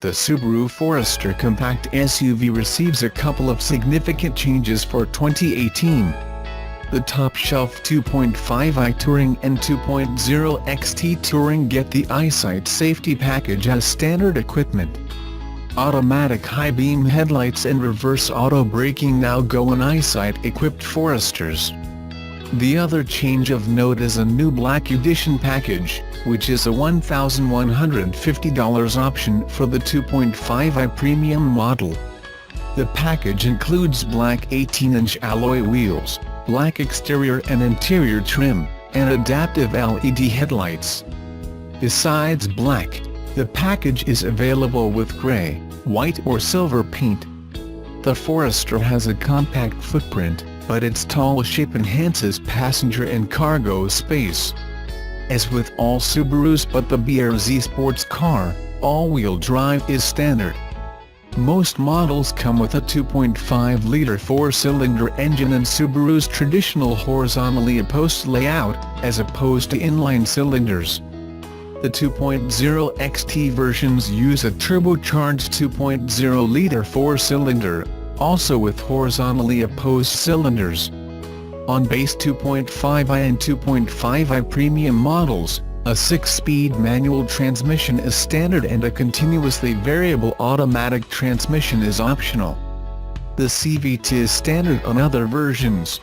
The Subaru Forester compact SUV receives a couple of significant changes for 2018. The top-shelf 2.5i Touring and 2.0 XT Touring get the EyeSight safety package as standard equipment. Automatic high-beam headlights and reverse auto braking now go on EyeSight-equipped Foresters. The other change of note is a new Black Edition package, which is a $1,150 option for the 2.5i premium model. The package includes black 18-inch alloy wheels, black exterior and interior trim, and adaptive LED headlights. Besides black, the package is available with grey, white or silver paint. The Forester has a compact footprint, but its tall shape enhances passenger and cargo space. As with all Subarus but the BRZ sports car, all-wheel drive is standard. Most models come with a 2.5-liter four-cylinder engine and Subaru's traditional horizontally opposed layout, as opposed to inline cylinders. The 2.0 XT versions use a turbocharged 2.0-liter four-cylinder, also with horizontally opposed cylinders. On base 2.5i and 2.5i premium models, a 6-speed manual transmission is standard and a continuously variable automatic transmission is optional. The CVT is standard on other versions.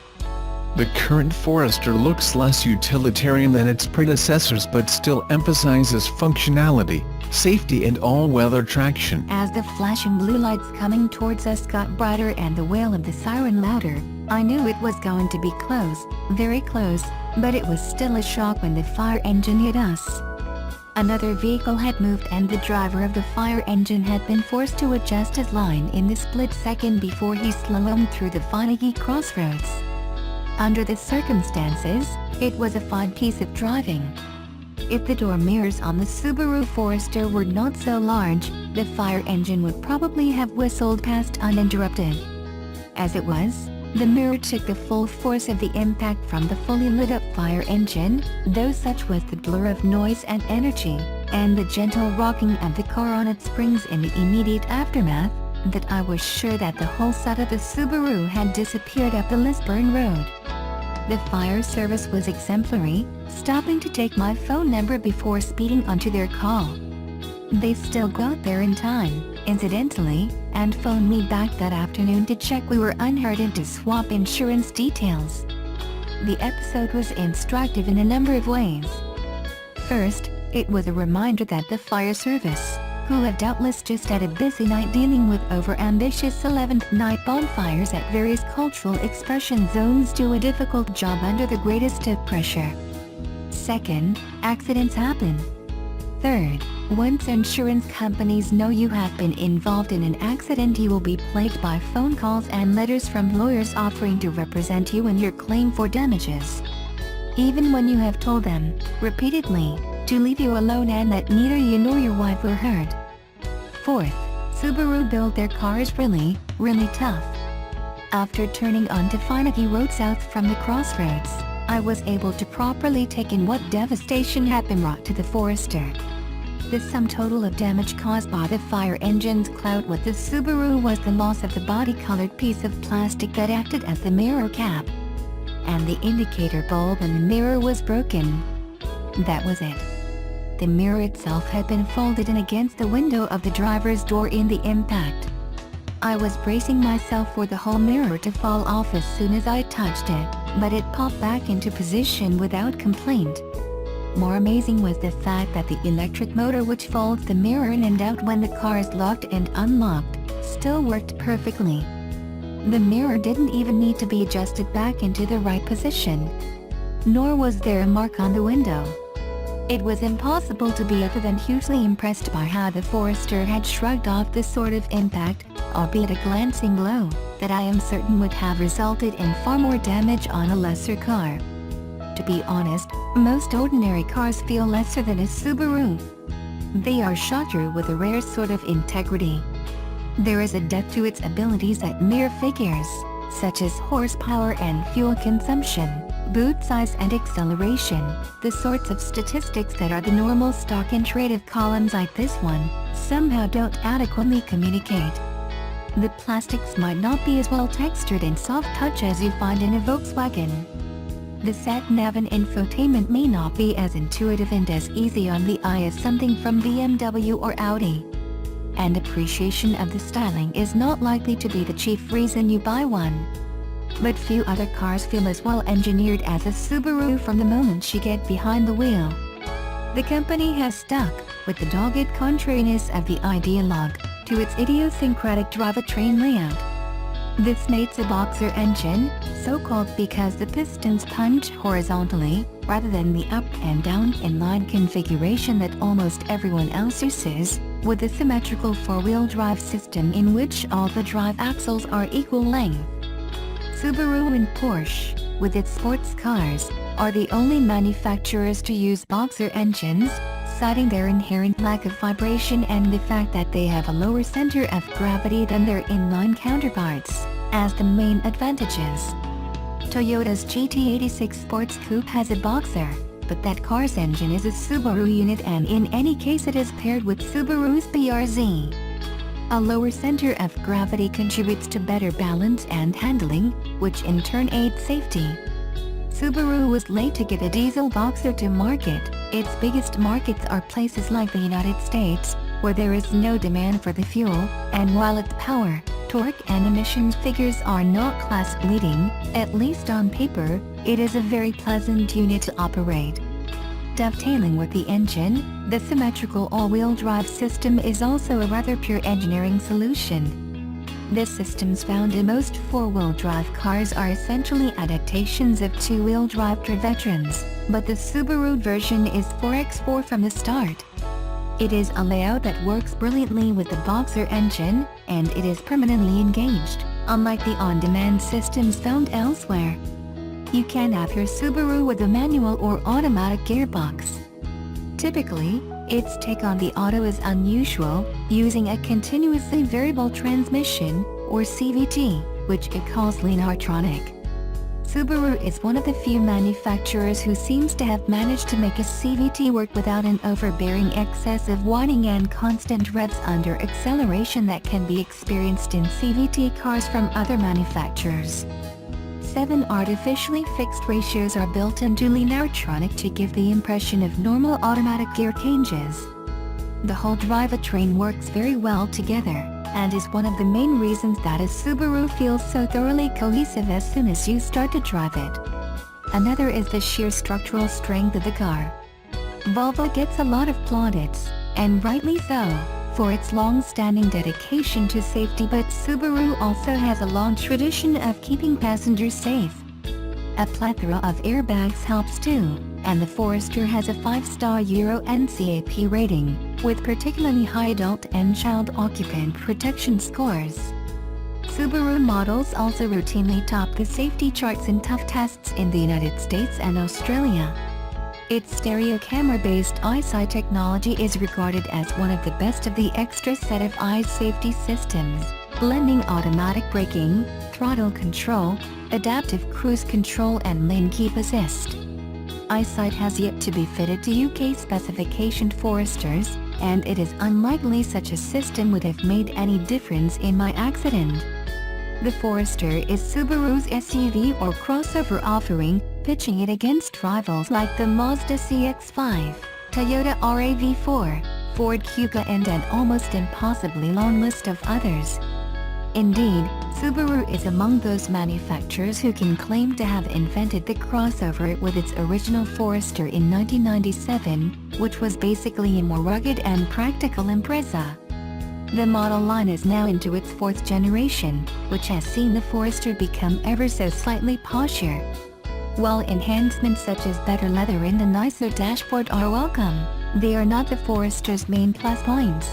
The current Forester looks less utilitarian than its predecessors but still emphasizes functionality, safety and all-weather traction. As the flashing blue lights coming towards us got brighter and the wail of the siren louder, I knew it was going to be close, very close, but it was still a shock when the fire engine hit us. Another vehicle had moved and the driver of the fire engine had been forced to adjust his line in the split second before he slalomed through the finicky crossroads. Under the circumstances, it was a fine piece of driving. If the door mirrors on the Subaru Forester were not so large, the fire engine would probably have whistled past uninterrupted. As it was, the mirror took the full force of the impact from the fully lit-up fire engine, though such was the blur of noise and energy, and the gentle rocking of the car on its springs in the immediate aftermath, that I was sure that the whole side of the Subaru had disappeared up the Lisburn Road. The fire service was exemplary, stopping to take my phone number before speeding onto their call. They still got there in time, incidentally, and phoned me back that afternoon to check we were unhurt and to swap insurance details. The episode was instructive in a number of ways. First, it was a reminder that the fire service, who had doubtless just had a busy night dealing with over-ambitious 11th night bonfires at various cultural expression zones, do a difficult job under the greatest of pressure. Second, accidents happen. Third, once insurance companies know you have been involved in an accident, you will be plagued by phone calls and letters from lawyers offering to represent you in your claim for damages. Even when you have told them, repeatedly, to leave you alone and that neither you nor your wife were hurt. Fourth, Subaru built their cars really, really tough. After turning onto finicky road south from the crossroads, I was able to properly take in what devastation had been wrought to the Forester. The sum total of damage caused by the fire engine's clout with the Subaru was the loss of the body-colored piece of plastic that acted as the mirror cap. And the indicator bulb in the mirror was broken. That was it. The mirror itself had been folded in against the window of the driver's door in the impact. I was bracing myself for the whole mirror to fall off as soon as I touched it, but it popped back into position without complaint. More amazing was the fact that the electric motor which folds the mirror in and out when the car is locked and unlocked, still worked perfectly. The mirror didn't even need to be adjusted back into the right position. Nor was there a mark on the window. It was impossible to be other than hugely impressed by how the Forester had shrugged off this sort of impact, albeit a glancing blow, that I am certain would have resulted in far more damage on a lesser car. To be honest, most ordinary cars feel lesser than a Subaru. They are shot through with a rare sort of integrity. There is a depth to its abilities that mere figures, such as horsepower and fuel consumption, boot size and acceleration, the sorts of statistics that are the normal stock in traded columns like this one, somehow don't adequately communicate. The plastics might not be as well textured and soft touch as you find in a Volkswagen. The sat-nav and infotainment may not be as intuitive and as easy on the eye as something from BMW or Audi. And appreciation of the styling is not likely to be the chief reason you buy one. But few other cars feel as well engineered as a Subaru from the moment you get behind the wheel. The company has stuck, with the dogged contrariness of the ideologue, to its idiosyncratic drivetrain layout. This mates a boxer engine, so-called because the pistons punch horizontally, rather than the up and down inline configuration that almost everyone else uses, with a symmetrical four-wheel drive system in which all the drive axles are equal length. Subaru and Porsche, with its sports cars, are the only manufacturers to use boxer engines, citing their inherent lack of vibration and the fact that they have a lower center of gravity than their inline counterparts, as the main advantages. Toyota's GT86 Sports Coupe has a boxer, but that car's engine is a Subaru unit, and in any case it is paired with Subaru's BRZ. A lower center of gravity contributes to better balance and handling, which in turn aids safety. Subaru was late to get a diesel boxer to market. Its biggest markets are places like the United States, where there is no demand for the fuel, and while its power, torque and emissions figures are not class-leading, at least on paper, it is a very pleasant unit to operate. Dovetailing with the engine, the symmetrical all-wheel drive system is also a rather pure engineering solution. The systems found in most four-wheel drive cars are essentially adaptations of two-wheel drive veterans, but the Subaru version is 4x4 from the start. It is a layout that works brilliantly with the boxer engine, and it is permanently engaged, unlike the on-demand systems found elsewhere. You can have your Subaru with a manual or automatic gearbox. Typically, its take on the auto is unusual, using a continuously variable transmission, or CVT, which it calls lineartronic. Subaru is one of the few manufacturers who seems to have managed to make a CVT work without an overbearing excess of whining and constant revs under acceleration that can be experienced in CVT cars from other manufacturers. 7 artificially fixed ratios are built into lineartronic to give the impression of normal automatic gear changes. The whole drivetrain works very well together, and is one of the main reasons that a Subaru feels so thoroughly cohesive as soon as you start to drive it. Another is the sheer structural strength of the car. Volvo gets a lot of plaudits, and rightly so, for its long-standing dedication to safety, but Subaru also has a long tradition of keeping passengers safe. A plethora of airbags helps too, and the Forester has a 5-star Euro NCAP rating, with particularly high adult and child occupant protection scores. Subaru models also routinely top the safety charts in tough tests in the United States and Australia. Its stereo camera-based eyesight technology is regarded as one of the best of the extra set of eye safety systems, blending automatic braking, throttle control, adaptive cruise control and lane keep assist. Eyesight has yet to be fitted to UK specification Foresters, and it is unlikely such a system would have made any difference in my accident. The Forester is Subaru's SUV or crossover offering, pitching it against rivals like the Mazda CX-5, Toyota RAV4, Ford Kuga and an almost impossibly long list of others. Indeed, Subaru is among those manufacturers who can claim to have invented the crossover with its original Forester in 1997, which was basically a more rugged and practical Impreza. The model line is now into its 4th generation, which has seen the Forester become ever so slightly posher. While enhancements such as better leather and a nicer dashboard are welcome, they are not the Forester's main plus points.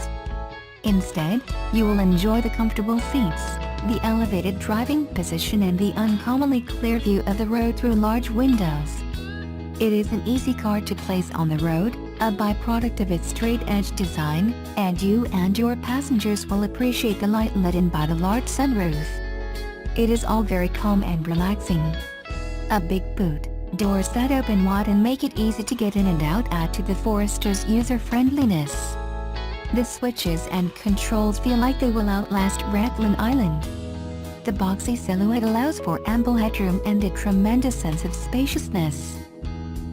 Instead, you will enjoy the comfortable seats, the elevated driving position and the uncommonly clear view of the road through large windows. It is an easy car to place on the road, a byproduct of its straight-edge design, and you and your passengers will appreciate the light let in by the large sunroof. It is all very calm and relaxing. A big boot, Doors that open wide and make it easy to get in and out add to the Forester's user-friendliness. The switches and controls feel like they will outlast Rathlin Island. The boxy silhouette allows for ample headroom and a tremendous sense of spaciousness.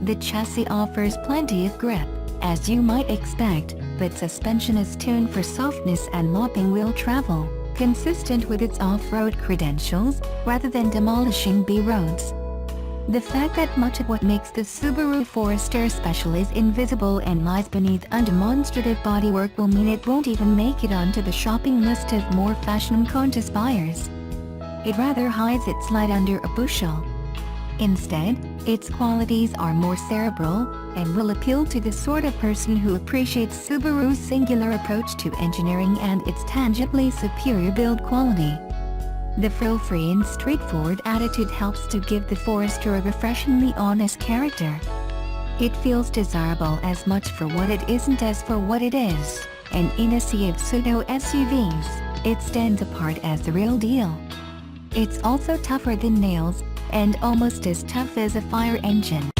The chassis offers plenty of grip, as you might expect, but suspension is tuned for softness and mopping wheel travel, consistent with its off-road credentials, rather than demolishing B-roads. The fact that much of what makes the Subaru Forester special is invisible and lies beneath undemonstrative bodywork will mean it won't even make it onto the shopping list of more fashion-conscious buyers. It rather hides its light under a bushel. Instead, its qualities are more cerebral, and will appeal to the sort of person who appreciates Subaru's singular approach to engineering and its tangibly superior build quality. The frill-free and straightforward attitude helps to give the Forester a refreshingly honest character. It feels desirable as much for what it isn't as for what it is, and in a sea of pseudo-SUVs, it stands apart as the real deal. It's also tougher than nails, and almost as tough as a fire engine.